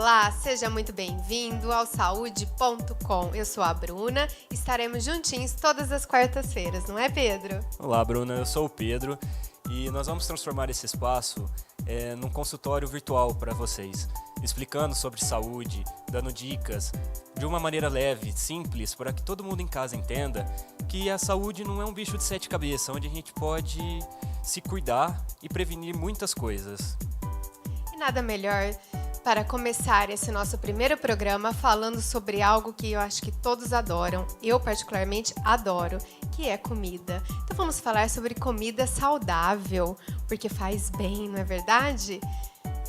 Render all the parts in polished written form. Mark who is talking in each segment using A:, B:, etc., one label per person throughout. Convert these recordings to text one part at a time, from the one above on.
A: Olá, seja muito bem-vindo ao Saúde.com. Eu sou a Bruna, estaremos juntinhos todas as quartas-feiras, não é, Pedro?
B: Olá, Bruna, eu sou o Pedro e nós vamos transformar esse espaço num consultório virtual para vocês, explicando sobre saúde, dando dicas de uma maneira leve, simples, para que todo mundo em casa entenda que a saúde não é um bicho de sete cabeças, onde a gente pode se cuidar e prevenir muitas coisas.
A: E nada melhor para começar esse nosso primeiro programa falando sobre algo que eu acho que todos adoram, eu particularmente adoro, que é comida. Então vamos falar sobre comida saudável, porque faz bem, não é verdade?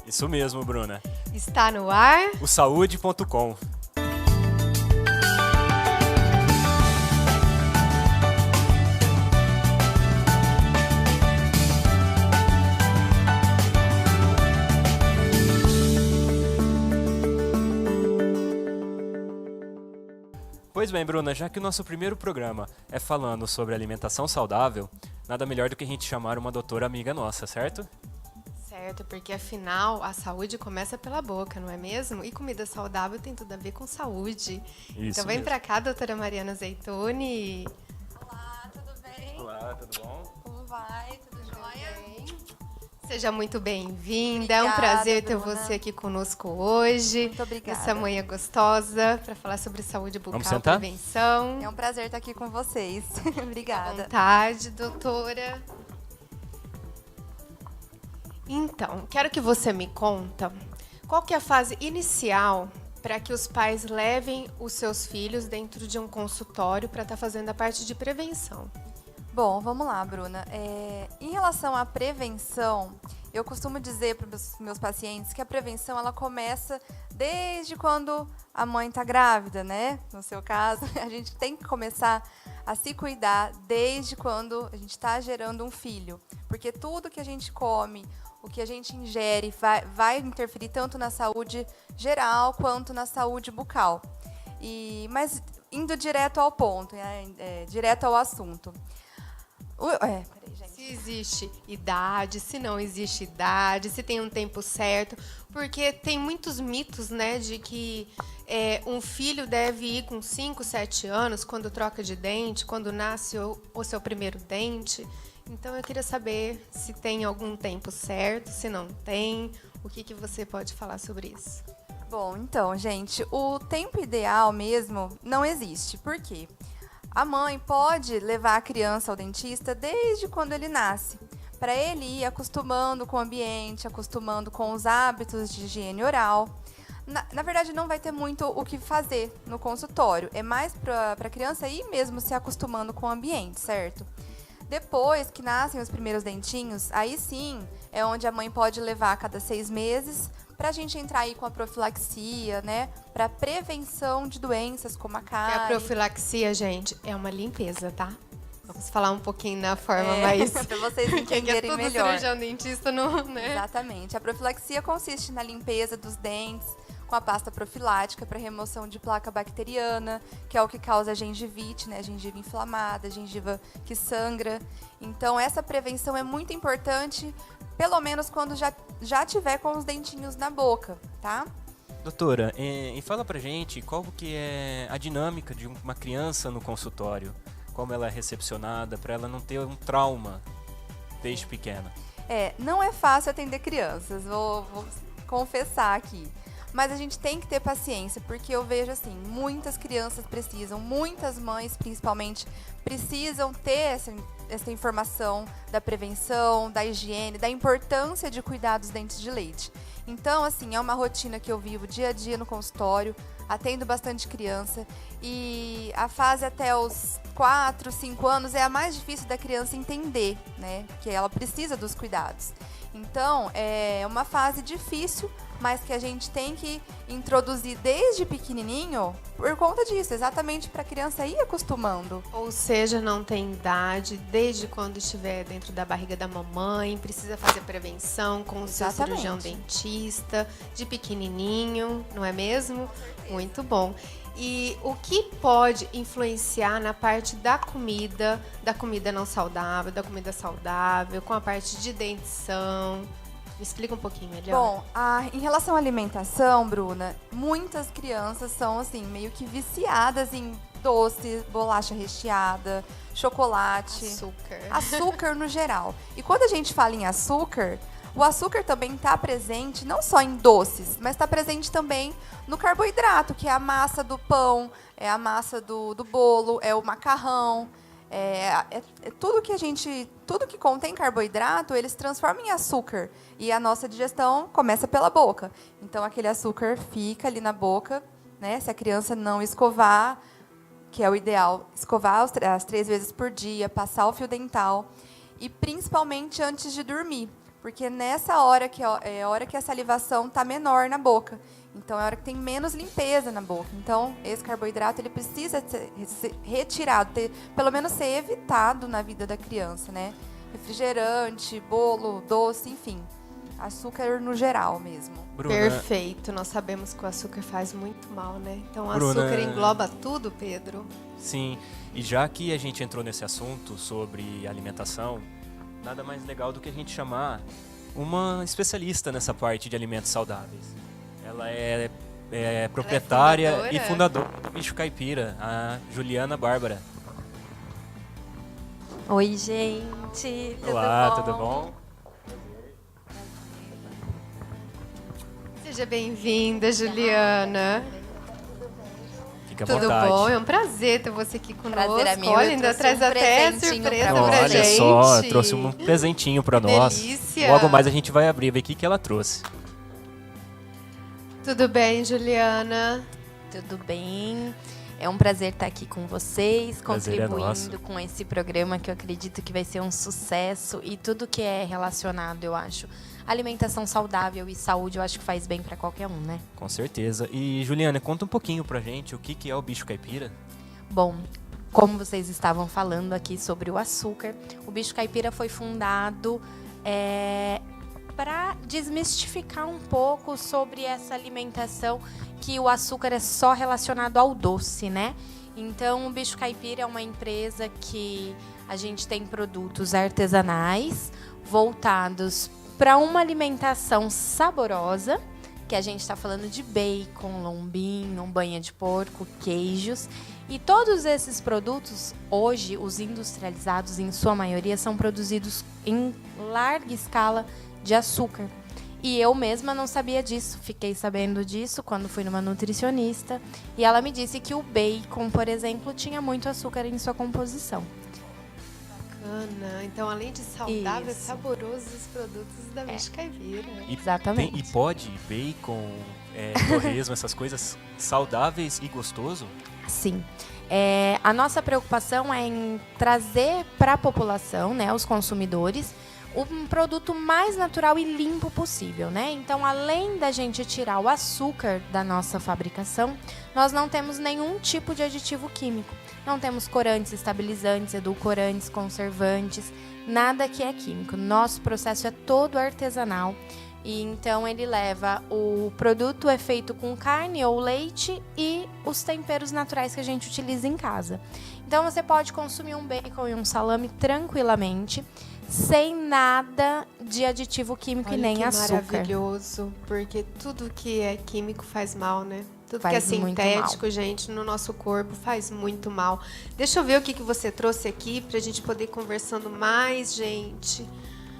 B: Isso mesmo, Bruna.
A: Está no ar
B: o Saúde.com. Pois bem, Bruna, já que o nosso primeiro programa é falando sobre alimentação saudável, nada melhor do que a gente chamar uma doutora amiga nossa, certo?
A: Certo, porque afinal a saúde começa pela boca, não é mesmo? E comida saudável tem tudo a ver com saúde.
B: Isso
A: então vem
B: mesmo.
A: pra cá, doutora Mariana Zeituni.
C: Olá, tudo bem?
B: Olá, tudo bom?
C: Como vai? Tudo jóia?
A: Seja muito bem-vinda, é um
C: Obrigada,
A: prazer ter
C: Bruna.
A: você aqui conosco hoje.
C: Muito obrigada.
A: Essa manhã gostosa, para falar sobre saúde bucal,
B: Vamos sentar?
A: prevenção.
C: É um prazer estar aqui com vocês.
A: À
C: Obrigada.
A: vontade, doutora. Então, quero que você me conta qual que é a fase inicial para que os pais levem os seus filhos dentro de um consultório para estar fazendo a parte de prevenção.
C: Bom, vamos lá, Bruna. Em relação à prevenção, eu costumo dizer para os meus pacientes que a prevenção ela começa desde quando a mãe está grávida, né? No seu caso, a gente tem que começar a se cuidar desde quando a gente está gerando um filho. Porque tudo que a gente come, o que a gente ingere, vai interferir tanto na saúde geral quanto na saúde bucal. Mas indo direto ao ponto, direto ao assunto. Peraí, gente.
A: Se existe idade, se não existe idade, se tem um tempo certo, porque tem muitos mitos, né, de que um filho deve ir com 5, 7 anos, quando troca de dente, quando nasce o seu primeiro dente. Então eu queria saber se tem algum tempo certo, se não tem, o que você pode falar sobre isso?
C: Bom, então, gente, o tempo ideal mesmo não existe. Por quê? A mãe pode levar a criança ao dentista desde quando ele nasce, para ele ir acostumando com o ambiente, acostumando com os hábitos de higiene oral. Na verdade, não vai ter muito o que fazer no consultório, é mais para a criança ir mesmo se acostumando com o ambiente, certo? Depois que nascem os primeiros dentinhos, aí sim é onde a mãe pode levar a cada 6 meses para a gente entrar aí com a profilaxia, né? Para prevenção de doenças como a
A: Porque
C: cárie.
A: a profilaxia, gente, é uma limpeza, tá? Vamos falar um pouquinho na forma mais...
C: para vocês
A: que é
C: entenderem
A: tudo
C: melhor.
A: cirurgião dentista, não, né?
C: Exatamente. A profilaxia consiste na limpeza dos dentes com a pasta profilática para remoção de placa bacteriana, que é o que causa a gengivite, né? A gengiva inflamada, a gengiva que sangra. Então, essa prevenção é muito importante, pelo menos quando já tiver com os dentinhos na boca, tá?
B: Doutora, e fala pra gente qual que é a dinâmica de uma criança no consultório, como ela é recepcionada, para ela não ter um trauma desde pequena.
C: Não é fácil atender crianças, vou confessar aqui. Mas a gente tem que ter paciência, porque eu vejo assim, muitas crianças precisam, muitas mães principalmente, precisam ter essa informação da prevenção, da higiene, da importância de cuidar dos dentes de leite. Então, assim, é uma rotina que eu vivo dia a dia no consultório, atendo bastante criança e a fase até os 4, 5 anos é a mais difícil da criança entender, né? Que ela precisa dos cuidados. Então, é uma fase difícil, mas que a gente tem que introduzir desde pequenininho por conta disso, exatamente para a criança ir acostumando.
A: Ou seja, não tem idade, desde quando estiver dentro da barriga da mamãe, precisa fazer prevenção com o seu
C: Exatamente.
A: cirurgião dentista, de pequenininho, não é mesmo? Muito bom. E o que pode influenciar na parte da comida não saudável, da comida saudável, com a parte de dentição? Me explica um pouquinho melhor.
C: Bom, em relação à alimentação, Bruna, muitas crianças são assim meio que viciadas em doce, bolacha recheada, chocolate, açúcar no geral. E quando a gente fala em açúcar, o açúcar também está presente não só em doces, mas está presente também no carboidrato, que é a massa do pão, é a massa do bolo, é o macarrão. Tudo que contém carboidrato, eles transformam em açúcar. E a nossa digestão começa pela boca. Então, aquele açúcar fica ali na boca, né? Se a criança não escovar, que é o ideal, escovar as 3 vezes por dia, passar o fio dental. E, principalmente, antes de dormir. Porque nessa hora é a hora que a salivação está menor na boca. Então, é a hora que tem menos limpeza na boca. Então, esse carboidrato ele precisa ser retirado, pelo menos ser evitado na vida da criança, né? Refrigerante, bolo, doce, enfim. Açúcar no geral mesmo.
B: Bruna,
A: Perfeito. Nós sabemos que o açúcar faz muito mal, né? Então, o
B: Bruna,
A: açúcar engloba tudo, Pedro.
B: Sim, e já que a gente entrou nesse assunto sobre alimentação, nada mais legal do que a gente chamar uma especialista nessa parte de alimentos saudáveis. Ela é proprietária e fundadora do Bicho Caipira, a Juliana Bárbara.
D: Oi, gente.
B: Olá, tudo bom?
A: Seja bem-vinda, Juliana.
B: Fica à
A: Tudo
B: vontade.
A: bom? É um prazer ter você aqui conosco.
C: Prazer é meu.
A: Olha,
C: Eu
A: ainda
C: trouxe
A: traz
C: um
A: até
C: presentinho
A: surpresa
C: pra
A: pra
C: você.
B: Olha
A: gente.
B: só, trouxe um presentinho pra nós.
A: Delícia.
B: Logo mais a gente vai abrir, ver o que ela trouxe.
A: Tudo bem, Juliana?
D: Tudo bem? É um prazer estar aqui com vocês,
B: Prazer é nosso.
D: contribuindo com esse programa que eu acredito que vai ser um sucesso e tudo que é relacionado, eu acho. Alimentação saudável e saúde, eu acho que faz bem para qualquer um, né?
B: Com certeza. E Juliana, conta um pouquinho pra gente o que é o Bicho Caipira.
D: Bom, como vocês estavam falando aqui sobre o açúcar, o Bicho Caipira foi fundado para desmistificar um pouco sobre essa alimentação que o açúcar é só relacionado ao doce, né? Então, o Bicho Caipira é uma empresa que a gente tem produtos artesanais voltados para uma alimentação saborosa, que a gente está falando de bacon, lombinho, banha de porco, queijos. E todos esses produtos, hoje, os industrializados, em sua maioria, são produzidos em larga escala de açúcar. E eu mesma não sabia disso. Fiquei sabendo disso quando fui numa nutricionista. E ela me disse que o bacon, por exemplo, tinha muito açúcar em sua composição.
A: Bacana. Então, além de saudável, é
D: Isso.
A: saboroso os produtos da Bicho Caipira.
D: Exatamente.
B: E pode bacon, torresmo, essas coisas saudáveis e gostoso?
D: Sim. A nossa preocupação é em trazer para a população, né, os consumidores, um produto mais natural e limpo possível, né? Então, além da gente tirar o açúcar da nossa fabricação, nós não temos nenhum tipo de aditivo químico. Não temos corantes, estabilizantes, edulcorantes, conservantes, nada que é químico. Nosso processo é todo artesanal. E então ele leva o produto é feito com carne ou leite e os temperos naturais que a gente utiliza em casa. Então você pode consumir um bacon e um salame tranquilamente, sem nada de aditivo químico.
A: Olha
D: e nem
A: que
D: açúcar.
A: maravilhoso, porque tudo que é químico faz mal, né? Tudo
D: Faz
A: que é
D: muito
A: sintético, gente, no nosso corpo faz muito mal. Deixa eu ver o que você trouxe aqui pra gente poder ir conversando mais, gente.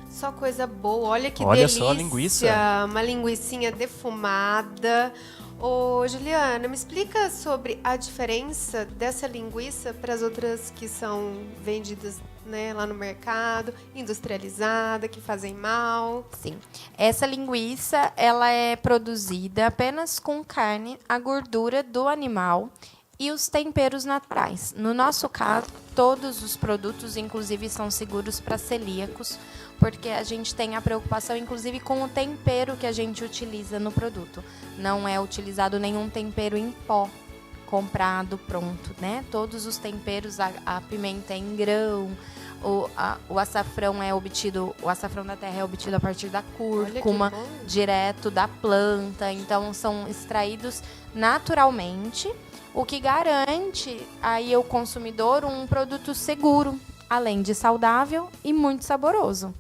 A: Só coisa boa. Olha que
B: Olha
A: delícia.
B: só a linguiça.
A: Uma linguicinha defumada. Ô, Juliana, me explica sobre a diferença dessa linguiça para as outras que são vendidas, né, lá no mercado, industrializada, que fazem mal.
D: Sim. Essa linguiça, ela é produzida apenas com carne, a gordura do animal e os temperos naturais. No nosso caso, todos os produtos, inclusive, são seguros para celíacos, porque a gente tem a preocupação, inclusive, com o tempero que a gente utiliza no produto. Não é utilizado nenhum tempero em pó, comprado pronto, né? Todos os temperos, a pimenta é em grão, o açafrão é obtido, o açafrão da terra é obtido a partir da cúrcuma,
A: Olha que bom.
D: direto da planta. Então, são extraídos naturalmente, o que garante aí ao consumidor um produto seguro, além de saudável e muito saboroso.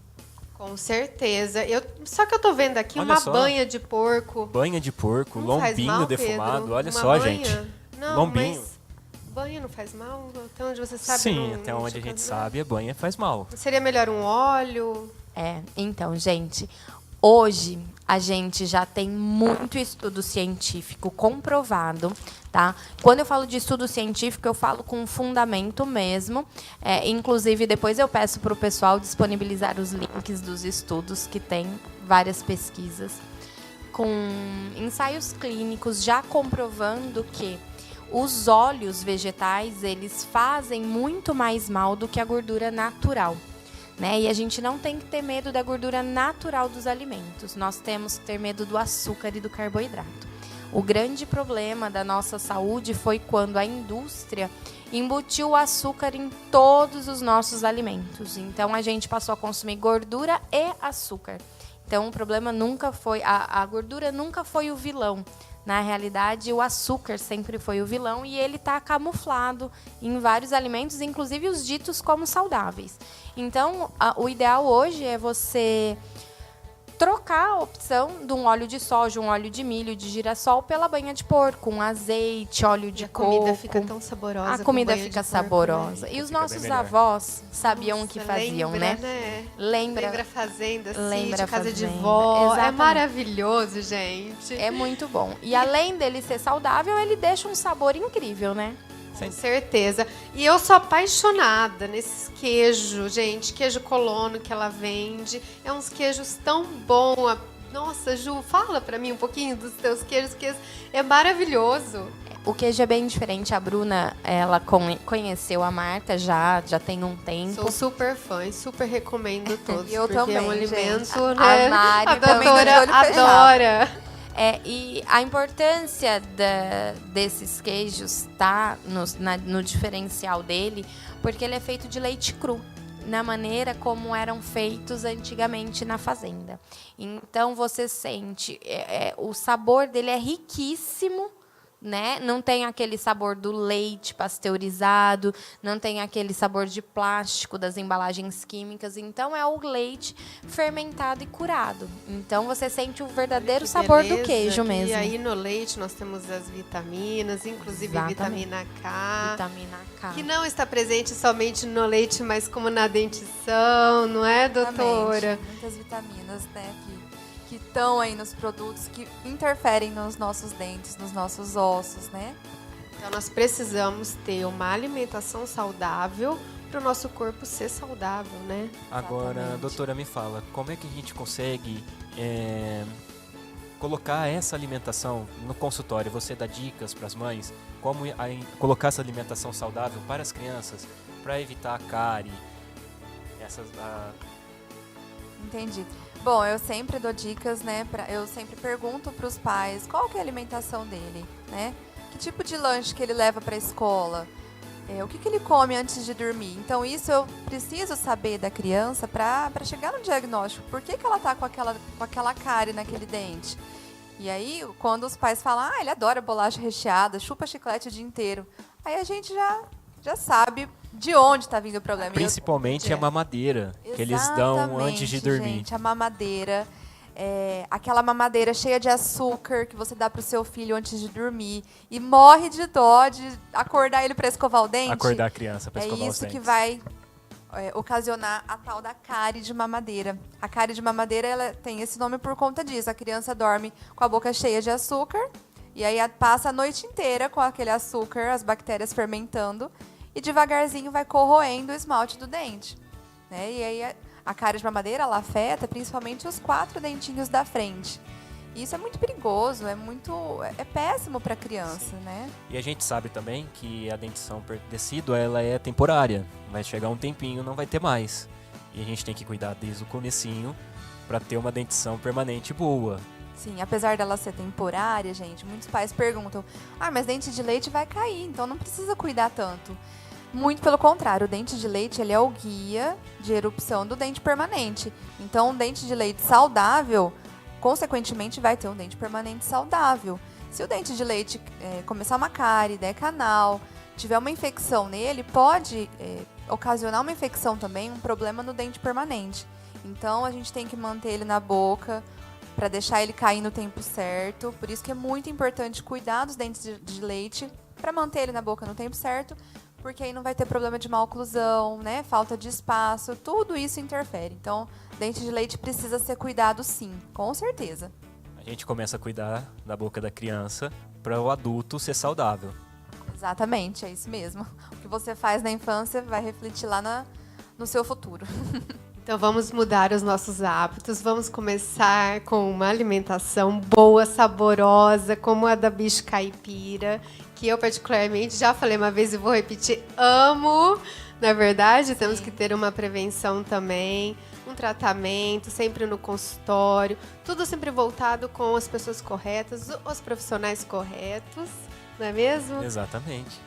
A: Com certeza. Só que eu tô vendo aqui
B: Olha
A: uma
B: só.
A: banha de porco.
B: Banha de porco,
A: Não faz
B: lombinho
A: mal,
B: defumado,
A: Pedro?
B: olha
A: Uma
B: só,
A: banha?
B: gente.
A: Não,
B: Lombinho.
A: mas banha não faz mal? Até onde você sabe?
B: Sim,
A: não-
B: até
A: não
B: onde a
A: te
B: gente
A: causou?
B: sabe, a banha faz mal.
A: Seria melhor um óleo?
D: Então, gente, hoje a gente já tem muito estudo científico comprovado, tá? Quando eu falo de estudo científico, eu falo com fundamento mesmo. Inclusive, depois eu peço para o pessoal disponibilizar os links dos estudos, que tem várias pesquisas, com ensaios clínicos já comprovando que os óleos vegetais, eles fazem muito mais mal do que a gordura natural. Né? E a gente não tem que ter medo da gordura natural dos alimentos. Nós temos que ter medo do açúcar e do carboidrato. O grande problema da nossa saúde foi quando a indústria embutiu o açúcar em todos os nossos alimentos. Então, a gente passou a consumir gordura e açúcar. Então, o problema nunca foi... A gordura nunca foi o vilão. Na realidade, o açúcar sempre foi o vilão e ele está camuflado em vários alimentos, inclusive os ditos como saudáveis. Então, o ideal hoje é você trocar a opção de um óleo de soja, um óleo de milho, de girassol, pela banha de porco, um azeite, óleo de
A: E a
D: coco.
A: comida fica tão saborosa.
D: A
A: com
D: comida
A: banha de
D: fica
A: porco,
D: saborosa.
A: né?
D: E os
B: Fica bem
D: nossos
B: melhor.
D: avós sabiam o
A: Nossa,
D: que faziam,
A: lembra,
D: né? Lembra
A: Lembra fazenda,
D: Lembra
A: sítio, casa de
D: fazenda,
A: vó. É
D: exatamente.
A: maravilhoso, gente.
D: É muito bom. E além dele ser saudável, ele deixa um sabor incrível, né?
A: Com certeza. E eu sou apaixonada nesses queijos, gente. Queijo colono que ela vende. É uns queijos tão bons. Nossa, Ju, fala pra mim um pouquinho dos teus queijos, que é maravilhoso.
D: O queijo é bem diferente. A Bruna, ela conheceu a marca já tem um tempo.
A: Sou super fã e super recomendo todos.
C: Eu
A: porque é um
C: também,
A: alimento,
C: gente.
A: né?
D: A Mari
A: a
C: também
A: doutora
C: tá de olho fechado.
A: adora.
D: E a importância desses queijos tá no diferencial dele, porque ele é feito de leite cru, na maneira como eram feitos antigamente na fazenda. Então você sente, o sabor dele é riquíssimo, né? Não tem aquele sabor do leite pasteurizado, não tem aquele sabor de plástico das embalagens químicas. Então é o leite fermentado e curado. Então você sente o verdadeiro
A: Que
D: sabor
A: beleza,
D: do queijo
A: que
D: mesmo.
A: E aí no leite nós temos as vitaminas, inclusive
D: Exatamente.
A: vitamina K.
D: Vitamina K.
A: Que não está presente somente no leite, mas como na dentição, não é, doutora?
C: Exatamente. Muitas vitaminas, né, que estão aí nos produtos, que interferem nos nossos dentes, nos nossos ossos, né?
A: Então nós precisamos ter uma alimentação saudável para o nosso corpo ser saudável, né?
B: Agora,
C: Exatamente.
B: doutora, me fala, como é que a gente consegue colocar essa alimentação no consultório? Você dá dicas para as mães como colocar essa alimentação saudável para as crianças, para evitar a cárie,
C: Entendi. Bom, eu sempre dou dicas, né? Eu sempre pergunto para os pais qual que é a alimentação dele, né? Que tipo de lanche que ele leva para a escola? O que ele come antes de dormir? Então, isso eu preciso saber da criança para chegar no diagnóstico. Por que ela tá com aquela cárie naquele dente? E aí, quando os pais falam, ele adora bolacha recheada, chupa chiclete o dia inteiro, aí a gente já sabe de onde está vindo o problema.
B: principalmente a mamadeira que eles dão antes de dormir.
C: Gente, a mamadeira, aquela mamadeira cheia de açúcar que você dá pro seu filho antes de dormir e morre de dó de acordar ele para escovar o dente.
B: Acordar a criança para escovar os
C: isso
B: dentes.
C: que vai ocasionar a tal da cárie de mamadeira. A cárie de mamadeira, ela tem esse nome por conta disso. A criança dorme com a boca cheia de açúcar e aí passa a noite inteira com aquele açúcar, as bactérias fermentando e devagarzinho vai corroendo o esmalte do dente, né? E aí a cárie de mamadeira, ela afeta principalmente os 4 dentinhos da frente. E isso é muito perigoso, é péssimo para a criança, né?
B: E a gente sabe também que a dentição por tecido, ela é temporária. Vai chegar um tempinho, não vai ter mais. E a gente tem que cuidar desde o comecinho para ter uma dentição permanente boa.
C: Sim, apesar dela ser temporária, gente, muitos pais perguntam, mas dente de leite vai cair, então não precisa cuidar tanto. Muito pelo contrário, o dente de leite, ele é o guia de erupção do dente permanente. Então, um dente de leite saudável, consequentemente, vai ter um dente permanente saudável. Se o dente de leite começar uma cárie, der canal, tiver uma infecção nele, pode ocasionar uma infecção também, um problema no dente permanente. Então a gente tem que manter ele na boca para deixar ele cair no tempo certo. Por isso que é muito importante cuidar dos dentes de leite para manter ele na boca no tempo certo, porque aí não vai ter problema de mal oclusão, né? Falta de espaço, tudo isso interfere. Então, dente de leite precisa ser cuidado sim, com certeza.
B: A gente começa a cuidar da boca da criança para o adulto ser saudável.
C: Exatamente, é isso mesmo. O que você faz na infância vai refletir lá no seu futuro.
A: Então vamos mudar os nossos hábitos, vamos começar com uma alimentação boa, saborosa, como a da Bicho Caipira, que eu particularmente já falei uma vez e vou repetir, amo. Na verdade, temos que ter uma prevenção também, um tratamento, sempre no consultório, tudo sempre voltado com as pessoas corretas, os profissionais corretos, não é mesmo?
B: Exatamente.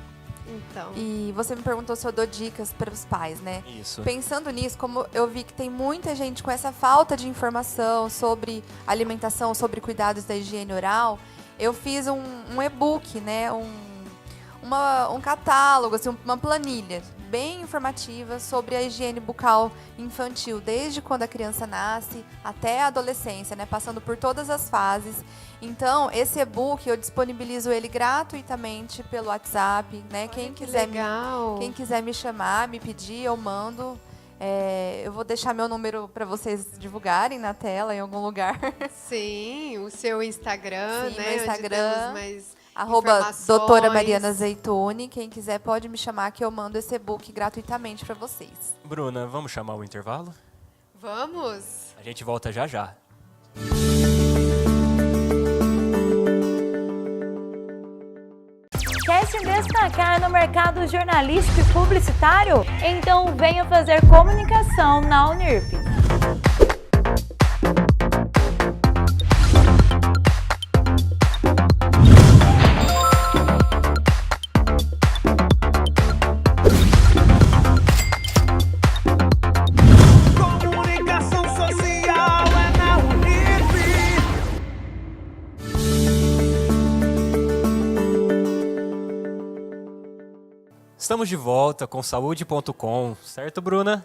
A: Então.
C: E você me perguntou se eu dou dicas para os pais, né?
B: Isso.
C: Pensando nisso, como eu vi que tem muita gente com essa falta de informação sobre alimentação, sobre cuidados da higiene oral, eu fiz um e-book, né? Um catálogo, assim, uma planilha bem informativa sobre a higiene bucal infantil, desde quando a criança nasce até a adolescência, né? Passando por todas as fases. Então, esse e-book eu disponibilizo ele gratuitamente pelo WhatsApp, né? Quem quiser me chamar, me pedir, eu mando. Eu vou deixar meu número para vocês divulgarem na tela em algum lugar.
A: Sim, o seu Instagram,
C: Sim,
A: né?
C: meu Instagram.
A: @
C: Doutora Mariana Zeituni. Quem quiser pode me chamar que eu mando esse e-book gratuitamente para vocês.
B: Bruna, vamos chamar o intervalo?
A: Vamos!
B: A gente volta já já.
E: Quer se destacar no mercado jornalístico e publicitário? Então venha fazer comunicação na Unirp.
F: Comunicação social é na Unirp.
B: Estamos de volta com saúde.com, certo, Bruna?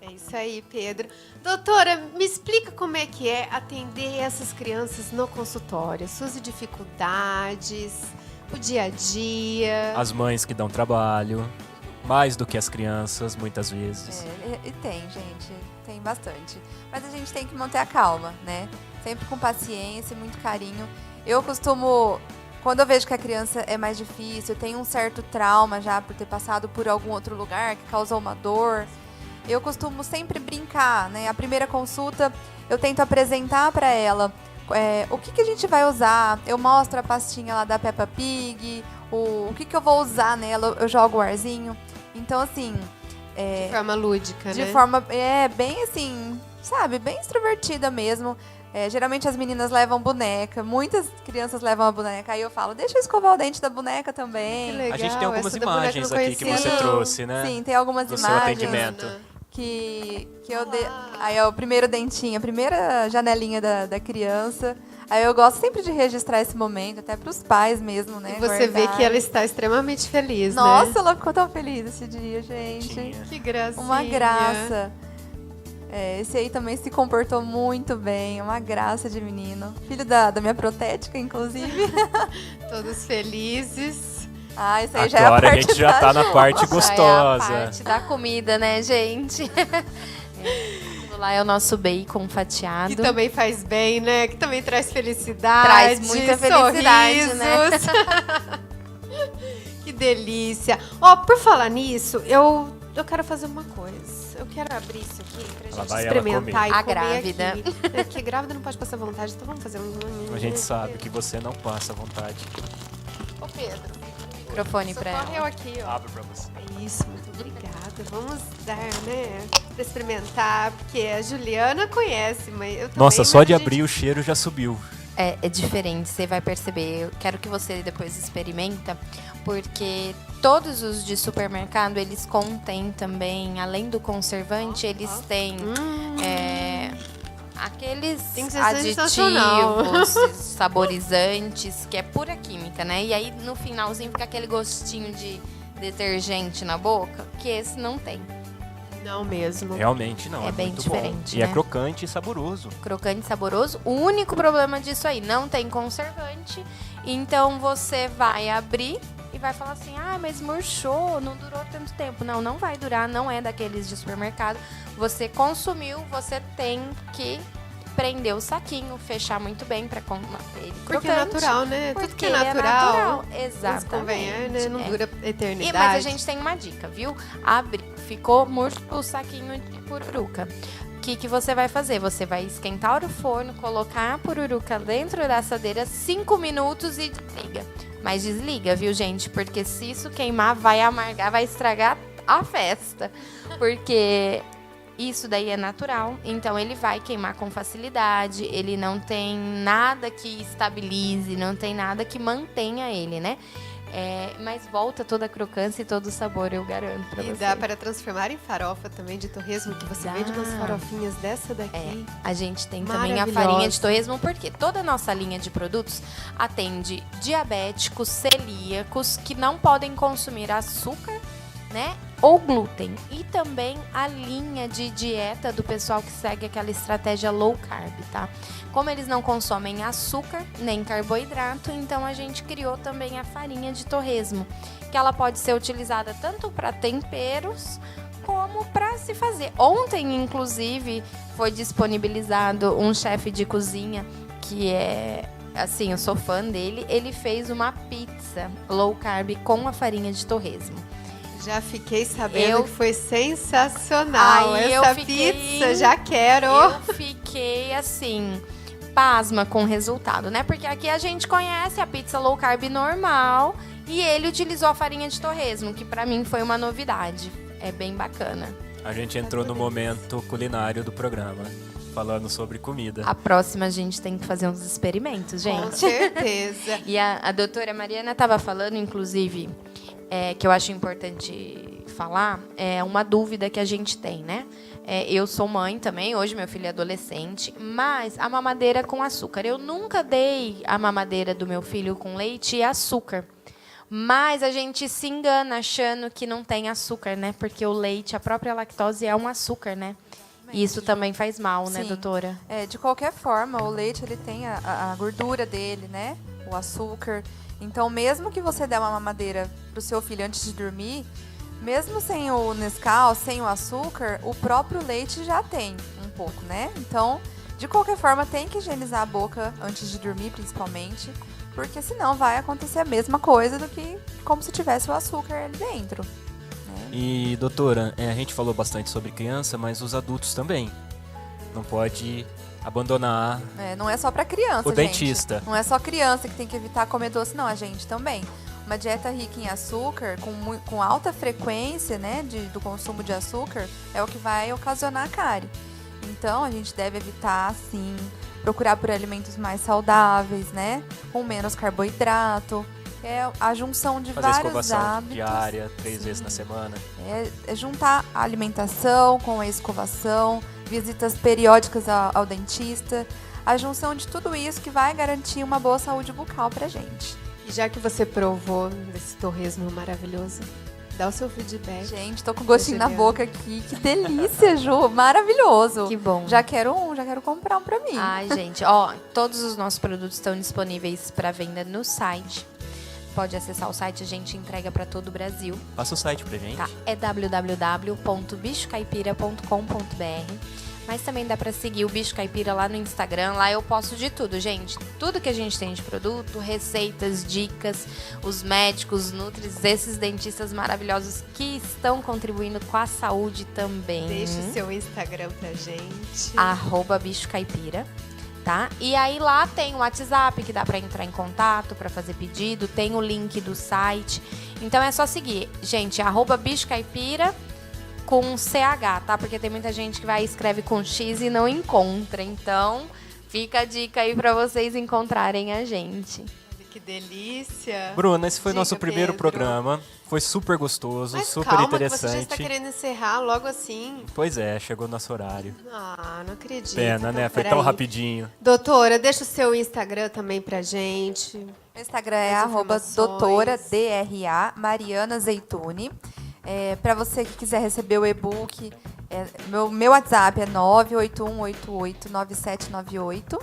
A: É isso aí, Pedro. Doutora, me explica como é que é atender essas crianças no consultório, suas dificuldades, o dia a dia.
B: As mães que dão trabalho, mais do que as crianças, muitas vezes.
C: E tem, gente, tem bastante. Mas a gente tem que manter a calma, né? Sempre com paciência e muito carinho. Eu costumo, quando eu vejo que a criança é mais difícil, tem um certo trauma já por ter passado por algum outro lugar que causou uma dor, eu costumo sempre brincar, né? A primeira consulta, eu tento apresentar para ela o que a gente vai usar. Eu mostro a pastinha lá da Peppa Pig, o que eu vou usar nela, eu jogo o arzinho. Então, assim...
A: de forma lúdica,
C: de
A: né?
C: forma, bem assim, sabe? Bem extrovertida mesmo. Geralmente as meninas levam boneca, muitas crianças levam a boneca. Aí eu falo, deixa eu escovar o dente da boneca também.
A: Que legal,
B: A gente tem algumas
A: essa da boneca
B: imagens
A: eu não
B: aqui que
A: conhecia,
B: você
A: não.
B: trouxe, né?
C: Sim, tem algumas
B: Do seu
C: imagens
B: atendimento.
C: que eu dei. Aí é o primeiro dentinho, a primeira janelinha da criança. Aí eu gosto sempre de registrar esse momento, até para os pais mesmo, né?
A: E você vê que ela está extremamente feliz,
C: Nossa,
A: né?
C: ela ficou tão feliz esse dia, gente.
A: Que gracinha.
C: Uma graça. Esse aí também se comportou muito bem, uma graça de menino. Filho da minha protética, inclusive.
A: Todos felizes.
C: Isso aí já é a
B: Agora
C: parte
B: a gente já tá na parte
D: Já é a
B: gostosa.
D: parte da comida, né, gente? Aquilo lá é o nosso bacon fatiado.
A: Que também faz bem, né? Que também traz felicidade.
D: Traz muita felicidade,
A: sorrisos. Que delícia. Ó, por falar nisso, eu quero fazer uma coisa. Eu quero abrir isso aqui pra
B: Lá
A: gente
B: vai ela
A: experimentar
B: comer.
A: e
D: A
A: comer
D: grávida.
A: aqui. Porque grávida não pode passar vontade, então vamos fazer um...
B: A gente sabe que você não passa à vontade.
A: Ô, Pedro.
D: Microfone pra
A: Socorre eu
D: ela.
A: aqui, ó.
B: Abro pra você.
A: Isso, muito obrigada. Vamos dar, né? Pra experimentar, porque a Juliana conhece, mas eu também,
B: Nossa, só
A: mas
B: de
A: a gente-
B: abrir o cheiro já subiu.
D: É diferente, você vai perceber. Eu quero que você depois experimenta, porque todos os de supermercado, eles contêm também, além do conservante, eles têm aqueles
A: Tem que ser sensacional.
D: aditivos, saborizantes, que é pura química, né? E aí, no finalzinho, fica aquele gostinho de detergente na boca, que esse não tem.
A: Não mesmo.
B: Realmente não.
D: É bem
B: muito
D: diferente,
B: bom. E
D: né?
B: é crocante e saboroso.
D: Crocante e saboroso. O único problema disso aí, não tem conservante. Então você vai abrir e vai falar assim, mas murchou, não durou tanto tempo. Não, não vai durar, não é daqueles de supermercado. Você consumiu, você tem que prender o saquinho, fechar muito bem para ele
A: Porque é natural, né? Tudo
D: Porque
A: que é natural. Vamos
D: Exatamente.
A: convenhar, né? Não dura eternidade.
D: Mas a gente tem uma dica, viu? Abre, ficou murcho o saquinho de pururuca. O que você vai fazer? Você vai esquentar o forno, colocar a pururuca dentro da assadeira 5 minutos e desliga. Mas desliga, viu, gente? Porque se isso queimar, vai amargar, vai estragar a festa. Porque isso daí é natural, então ele vai queimar com facilidade, ele não tem nada que estabilize, não tem nada que mantenha ele, né? Mas volta toda a crocância e todo o sabor, eu garanto pra
A: E
D: você.
A: dá para transformar em farofa também de torresmo, que você vende umas farofinhas dessa daqui.
D: A gente tem também a
A: Maravilhosa.
D: farinha de torresmo, porque toda a nossa linha de produtos atende diabéticos, celíacos, que não podem consumir açúcar, né? Ou glúten. E também a linha de dieta do pessoal que segue aquela estratégia low carb, tá? Como eles não consomem açúcar nem carboidrato, então a gente criou também a farinha de torresmo, que ela pode ser utilizada tanto para temperos como para se fazer. Ontem, inclusive, foi disponibilizado um chefe de cozinha que é, assim, eu sou fã dele. Ele fez uma pizza low carb com a farinha de torresmo.
A: Já fiquei sabendo que foi sensacional.
D: Aí
A: Essa
D: eu fiquei-
A: pizza, já quero.
D: Eu fiquei assim, pasma com o resultado, né? Porque aqui a gente conhece a pizza low carb normal e ele utilizou a farinha de torresmo, que pra mim foi uma novidade. É bem bacana.
B: A gente entrou no momento culinário do programa, falando sobre comida.
D: A próxima a gente tem que fazer uns experimentos,
A: Com
D: gente.
A: certeza.
D: E a doutora Mariana estava falando, inclusive, que eu acho importante falar, é uma dúvida que a gente tem, né? Eu sou mãe também, hoje meu filho é adolescente, mas a mamadeira com açúcar. Eu nunca dei a mamadeira do meu filho com leite e açúcar. Mas a gente se engana achando que não tem açúcar, né? Porque o leite, a própria lactose é um açúcar, né? E isso também faz mal, né,
C: Sim.
D: doutora?
C: De qualquer forma, o leite ele tem a gordura dele, né? O açúcar. Então, mesmo que você der uma mamadeira pro seu filho antes de dormir, mesmo sem o Nescau, sem o açúcar, o próprio leite já tem um pouco, né? Então, de qualquer forma, tem que higienizar a boca antes de dormir, principalmente, porque senão vai acontecer a mesma coisa do que como se tivesse o açúcar ali dentro. Né?
B: E, doutora, a gente falou bastante sobre criança, mas os adultos também. Não pode abandonar
C: Não é só para criança,
B: o
C: gente.
B: dentista.
C: Não é só criança que tem que evitar comer doce, não. A gente também. Uma dieta rica em açúcar, com alta frequência, né, do consumo de açúcar, é o que vai ocasionar cárie. Então, a gente deve evitar, sim, procurar por alimentos mais saudáveis, né, com menos carboidrato. É a junção de
B: Fazer
C: vários
B: escovação
C: hábitos.
B: diária, 3
C: Sim.
B: vezes na semana.
C: É juntar a alimentação com a escovação, visitas periódicas ao dentista, a junção de tudo isso que vai garantir uma boa saúde bucal pra gente.
A: E já que você provou desse torresmo maravilhoso, dá o seu feedback.
C: Gente, tô com gostinho na
A: Juliana.
C: boca aqui. Que delícia, Ju. Maravilhoso.
D: Que bom.
C: Já quero comprar um pra mim.
D: Ai, gente, ó, todos os nossos produtos estão disponíveis para venda no site. Pode acessar o site, a gente entrega para todo o Brasil.
B: Passa o site pra gente.
D: Tá? É www.bichocaipira.com.br. Mas também dá para seguir o Bicho Caipira lá no Instagram. Lá eu posto de tudo, gente. Tudo que a gente tem de produto, receitas, dicas, os médicos, nutris, esses dentistas maravilhosos que estão contribuindo com a saúde também.
A: Deixa o seu Instagram pra gente.
D: @Bicho Caipira, tá? E aí lá tem o WhatsApp que dá para entrar em contato, para fazer pedido, tem o link do site. Então é só seguir, gente, @Bicho Caipira com CH, tá? Porque tem muita gente que vai e escreve com X e não encontra. Então, fica a dica aí para vocês encontrarem a gente.
A: Que delícia.
B: Bruna, esse foi
A: Diga,
B: nosso primeiro
A: Pedro.
B: programa. Foi super gostoso,
A: Mas
B: super
A: calma, que
B: interessante.
A: você já está querendo encerrar logo assim.
B: Pois é, chegou nosso horário.
A: Ah, não acredito.
B: Pena, né?
A: Então,
B: Foi tão
A: peraí.
B: rapidinho.
A: Doutora, deixa o seu Instagram também pra gente.
C: Meu Instagram é
A: Mais informações.
C: @doutora DRA Mariana Zeituni. Para você que quiser receber o e-book Meu WhatsApp é 981889798.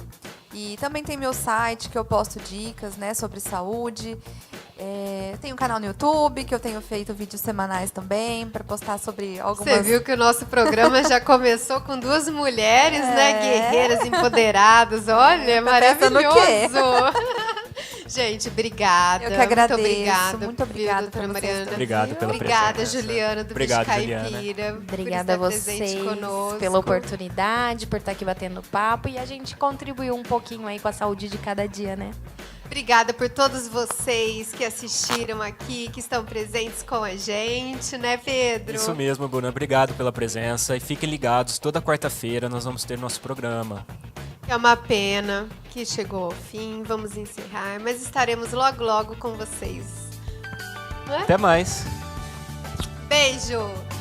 C: E também tem meu site que eu posto dicas, né, sobre saúde. Tem um canal no YouTube que eu tenho feito vídeos semanais também para postar sobre algumas...
A: Você viu que o nosso programa já começou com 2 mulheres, né? Guerreiras empoderadas. Olha,
C: Tá pensando o quê?
A: maravilhoso. Gente, obrigada.
C: Eu que agradeço.
A: Muito
C: obrigada,
A: doutora
C: por vocês
A: Mariana.
C: também.
B: Obrigado pela
A: Obrigada,
B: presença.
A: Juliana, do
B: Obrigado,
A: Bicho
B: Juliana.
A: Caipira.
D: Obrigada a
A: por estar presente
D: vocês
A: conosco.
D: pela oportunidade, por estar aqui batendo papo e a gente contribuiu um pouquinho aí com a saúde de cada dia, né?
A: Obrigada por todos vocês que assistiram aqui, que estão presentes com a gente, né, Pedro?
B: Isso mesmo, Bruna. Obrigado pela presença. E fiquem ligados, toda quarta-feira nós vamos ter nosso programa.
A: É uma pena que chegou ao fim, vamos encerrar, mas estaremos logo, logo com vocês.
B: Até mais.
A: Beijo!